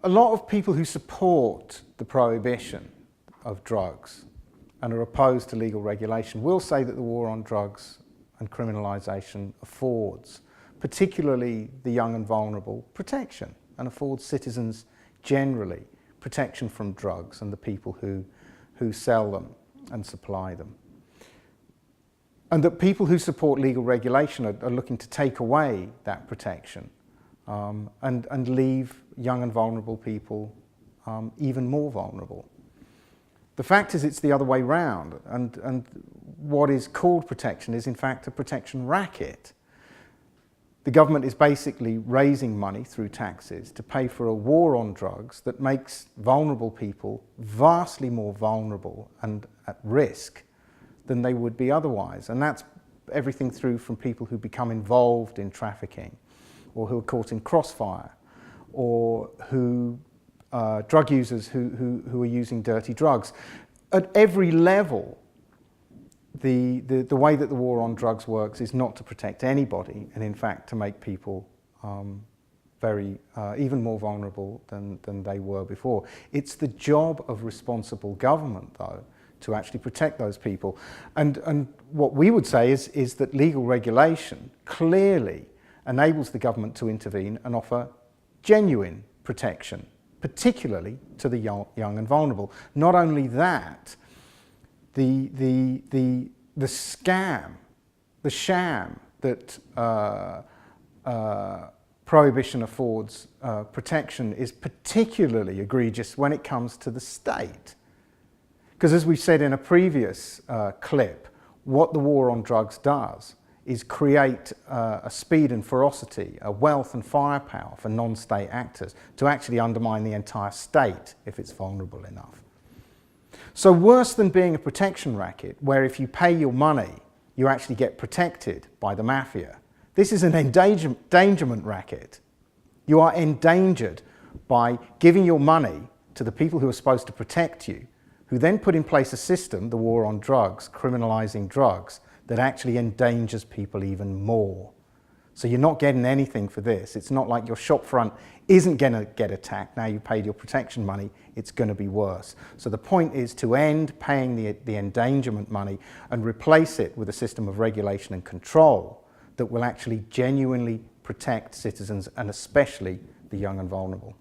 A lot of people who support the prohibition of drugs and are opposed to legal regulation will say that the war on drugs and criminalisation affords, particularly the young and vulnerable, protection, and affords citizens generally protection from drugs and the people who sell them and supply them. And that people who support legal regulation are looking to take away that protection and leave young and vulnerable people even more vulnerable. The fact is it's the other way round, and what is called protection is in fact a protection racket. The government is basically raising money through taxes to pay for a war on drugs that makes vulnerable people vastly more vulnerable and at risk than they would be otherwise. And that's everything through from people who become involved in trafficking, or who are caught in crossfire, or drug users who are using dirty drugs. At every level, the way that the war on drugs works is not to protect anybody, and in fact to make people even more vulnerable than they were before. It's the job of responsible government, though, to actually protect those people. And what we would say is that legal regulation clearly enables the government to intervene and offer genuine protection, particularly to the young and vulnerable. Not only that, the scam, the sham that prohibition affords protection is particularly egregious when it comes to the state. Because as we said in a previous clip, what the war on drugs does is create a speed and ferocity, a wealth and firepower for non-state actors to actually undermine the entire state if it's vulnerable enough. So worse than being a protection racket, where if you pay your money, you actually get protected by the mafia, this is an endangerment racket. You are endangered by giving your money to the people who are supposed to protect you, who then put in place a system, the war on drugs, criminalising drugs, that actually endangers people even more. So you're not getting anything for this. It's not like your shop front isn't going to get attacked. Now you paid your protection money, it's going to be worse. So the point is to end paying the endangerment money and replace it with a system of regulation and control that will actually genuinely protect citizens, and especially the young and vulnerable.